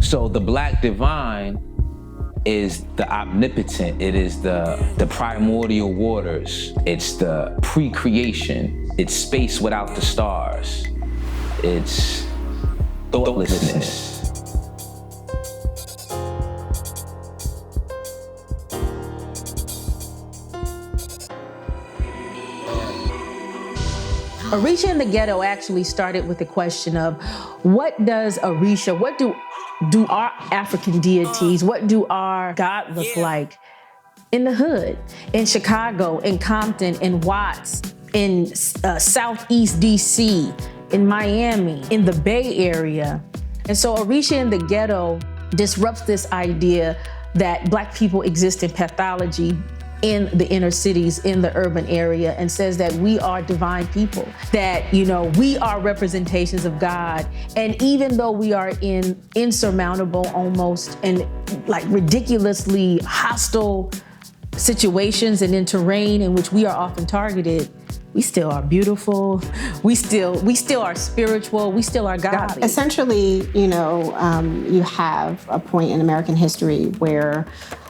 So the black divine is the omnipotent. It is the primordial waters. It's the pre-creation. It's space without the stars. It's thoughtlessness. Orisa in the Ghetto actually started with the question of what does Orisa, what do our African deities, what do our God look like in the hood, in Chicago, in Compton, in Watts, in Southeast DC, in Miami, in the Bay Area. And so Orisa in the Ghetto disrupts this idea that Black people exist in pathology in the inner cities, in the urban area, and says that we are divine people, that, you know, we are representations of God. And even though we are in insurmountable almost and like ridiculously hostile situations and in terrain in which we are often targeted, we still are beautiful, we still are spiritual, we still are godly. Essentially, you know, you have a point in American history where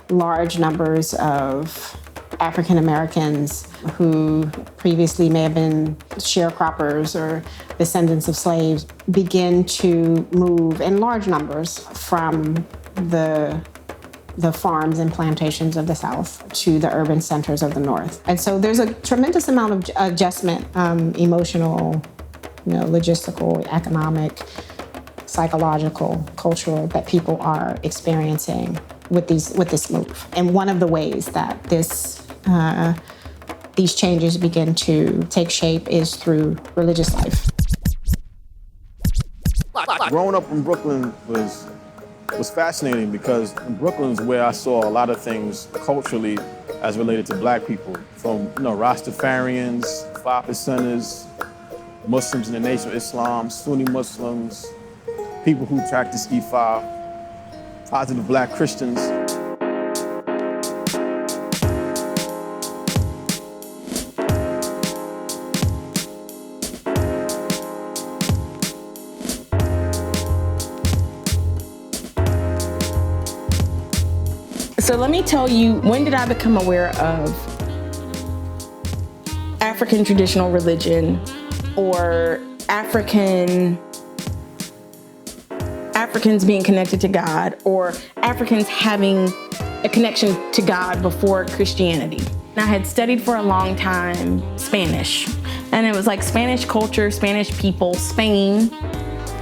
large numbers of African Americans who previously may have been sharecroppers or descendants of slaves begin to move in large numbers from the farms and plantations of the South to the urban centers of the North. And so there's a tremendous amount of adjustment, emotional, you know, logistical, economic, psychological, cultural, that people are experiencing with this move. And one of the ways that these changes begin to take shape is through religious life. Growing up in Brooklyn was fascinating because in Brooklyn is where I saw a lot of things culturally as related to Black people, from, you know, Rastafarians, 5%ers, Muslims in the Nation of Islam, Sunni Muslims, people who practice Ife, positive Black Christians. So let me tell you, when did I become aware of African traditional religion or Africans being connected to God, or Africans having a connection to God before Christianity? I had studied for a long time Spanish, and it was like Spanish culture, Spanish people, Spain,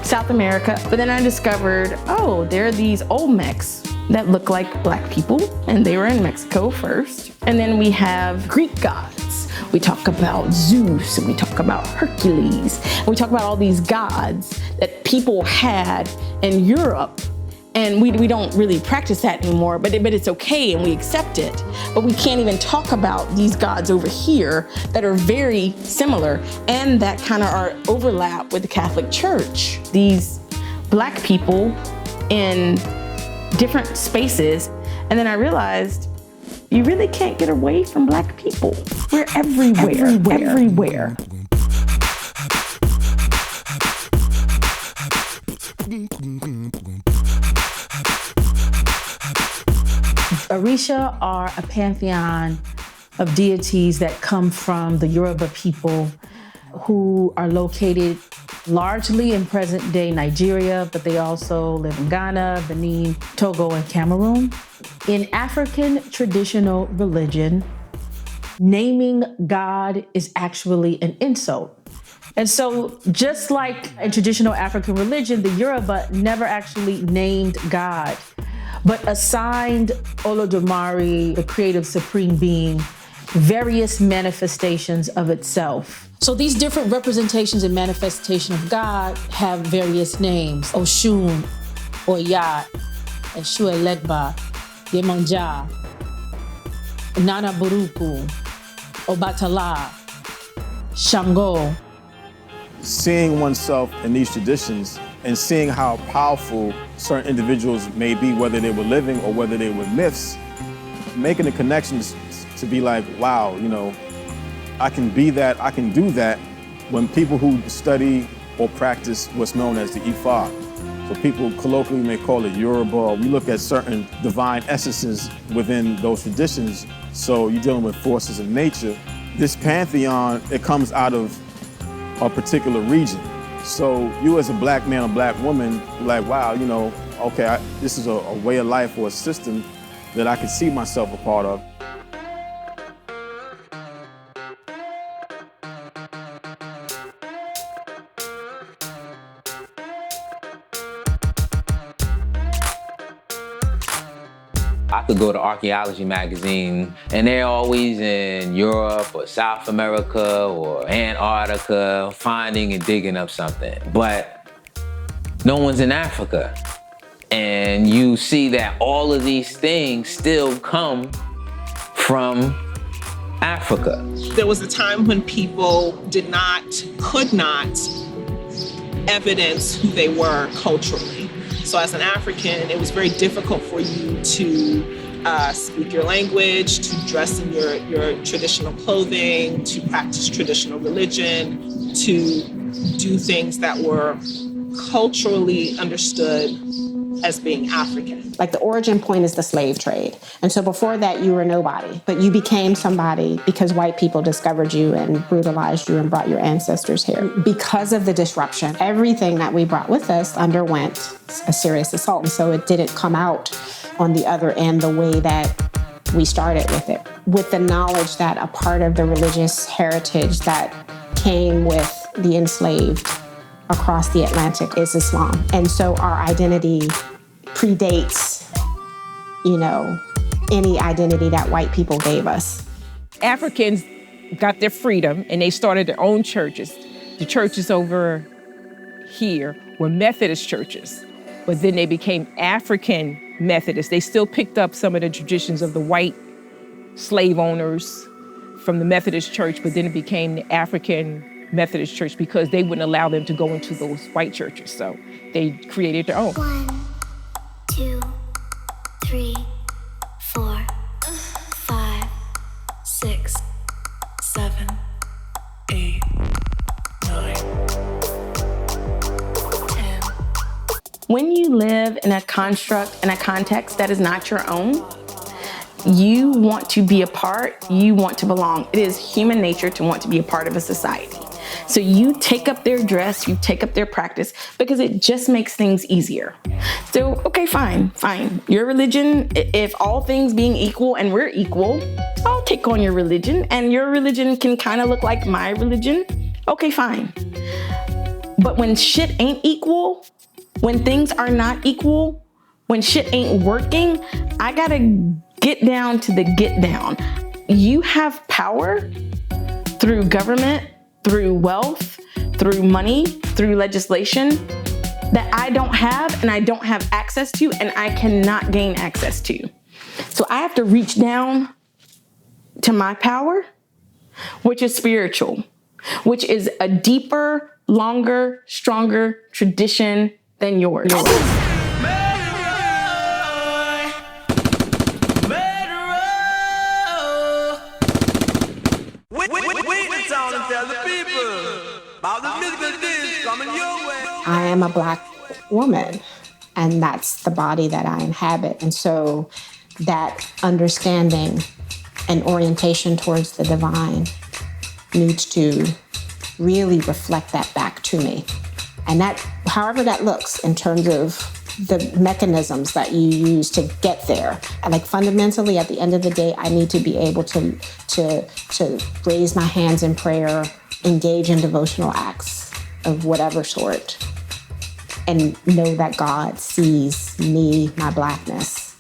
South America. But then I discovered, oh, there are these Olmecs that look like Black people, and they were in Mexico first. And then we have Greek gods. We talk about Zeus, and we talk about Hercules, and we talk about all these gods that people had in Europe. And we don't really practice that anymore, but it's okay and we accept it. But we can't even talk about these gods over here that are very similar and that kind of are overlap with the Catholic Church. These Black people in different spaces. And then I realized you really can't get away from Black people. We're everywhere. Orisa are a pantheon of deities that come from the Yoruba people who are located largely in present-day Nigeria, but they also live in Ghana, Benin, Togo, and Cameroon. In African traditional religion, naming God is actually an insult. And so just like in traditional African religion, the Yoruba never actually named God, but assigned Olodumare, the creative supreme being, various manifestations of itself. So these different representations and manifestation of God have various names: Oshun, Oya, Eshu Elegba, Yemanja, Nana Buruku, Obatala, Shango. Seeing oneself in these traditions and seeing how powerful certain individuals may be, whether they were living or whether they were myths, making the connections to be like, wow, you know, I can be that, I can do that, when people who study or practice what's known as the Ifa So people colloquially may call it Yoruba. We look at certain divine essences within those traditions. So you're dealing with forces of nature. This pantheon, it comes out of a particular region. So you as a black man or black woman, you're like, wow, you know, okay, this is a way of life or a system that I can see myself a part of. I could go to archaeology magazine and they're always in Europe or South America or Antarctica finding and digging up something, but no one's in Africa. And you see that all of these things still come from Africa. There was a time when people could not evidence who they were culturally. So as an African, it was very difficult for you to speak your language, to dress in your traditional clothing, to practice traditional religion, to do things that were culturally understood as being African. Like the origin point is the slave trade. And so before that, you were nobody, but you became somebody because white people discovered you and brutalized you and brought your ancestors here. Because of the disruption, everything that we brought with us underwent a serious assault. And so it didn't come out on the other end the way that we started with it. With the knowledge that a part of the religious heritage that came with the enslaved across the Atlantic is Islam. And so our identity predates, you know, any identity that white people gave us. Africans got their freedom and they started their own churches. The churches over here were Methodist churches, but then they became African Methodists. They still picked up some of the traditions of the white slave owners from the Methodist church, but then it became the African Methodist church because they wouldn't allow them to go into those white churches. So they created their own. 1, 2, 3, 4, 5, 6, 7, 8, 9, 10. When you live in a construct, in a context that is not your own, you want to be a part, you want to belong. It is human nature to want to be a part of a society. So you take up their dress, you take up their practice because it just makes things easier. So, okay, fine. Your religion, if all things being equal and we're equal, I'll take on your religion and your religion can kind of look like my religion. Okay, fine. But when shit ain't equal, when things are not equal, when shit ain't working, I gotta get down to the get down. You have power through government, through wealth, through money, through legislation that I don't have and I don't have access to and I cannot gain access to. So I have to reach down to my power, which is spiritual, which is a deeper, longer, stronger tradition than yours. I am a Black woman, and that's the body that I inhabit. And so that understanding and orientation towards the divine needs to really reflect that back to me. And that, however that looks in terms of the mechanisms that you use to get there. And like fundamentally, at the end of the day, I need to be able to raise my hands in prayer, engage in devotional acts of whatever sort, and know that God sees me, my Blackness,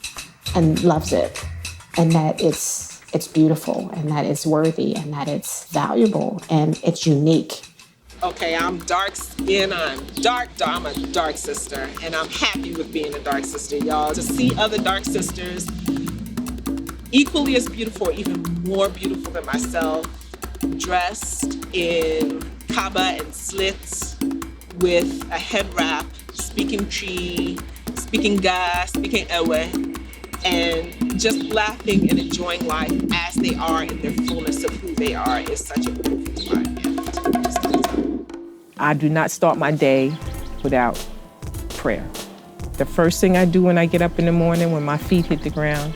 and loves it, and that it's beautiful, and that it's worthy, and that it's valuable, and it's unique. Okay, I'm dark skinned, I'm a dark sister, and I'm happy with being a dark sister, y'all. To see other dark sisters equally as beautiful, or even more beautiful than myself, dressed in kaba and slits with a head wrap, speaking Chi, speaking Ga, speaking Ewe, and just laughing and enjoying life as they are in their fullness of who they are is such a beautiful divine gift. I do not start my day without prayer. The first thing I do when I get up in the morning, when my feet hit the ground,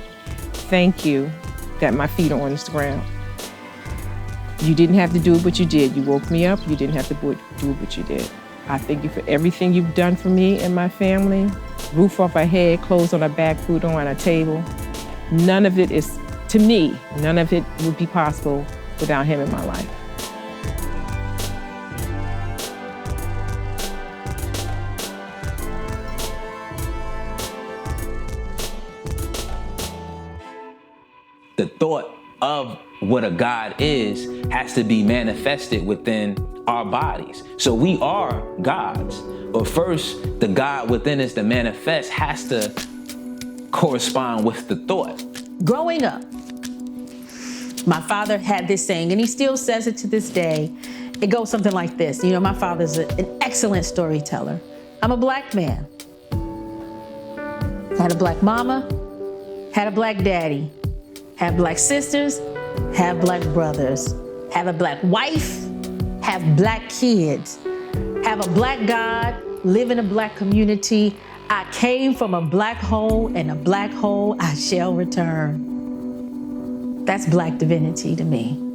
thank you that my feet are on this ground. You didn't have to do it, but you did. You woke me up. You didn't have to do it, but you did. I thank you for everything you've done for me and my family. Roof off our head, clothes on our back, food on our table. None of it is, to me, none of it would be possible without him in my life. The thought of what a God is has to be manifested within our bodies. So we are gods, but first the God within us to manifest has to correspond with the thought. Growing up, my father had this saying, and he still says it to this day. It goes something like this. You know, my father's an excellent storyteller. I'm a black man. Had a black mama, had a black daddy. Have black sisters, have black brothers, have a black wife, have black kids, have a black God, live in a black community. I came from a black hole, and a black hole I shall return. That's black divinity to me.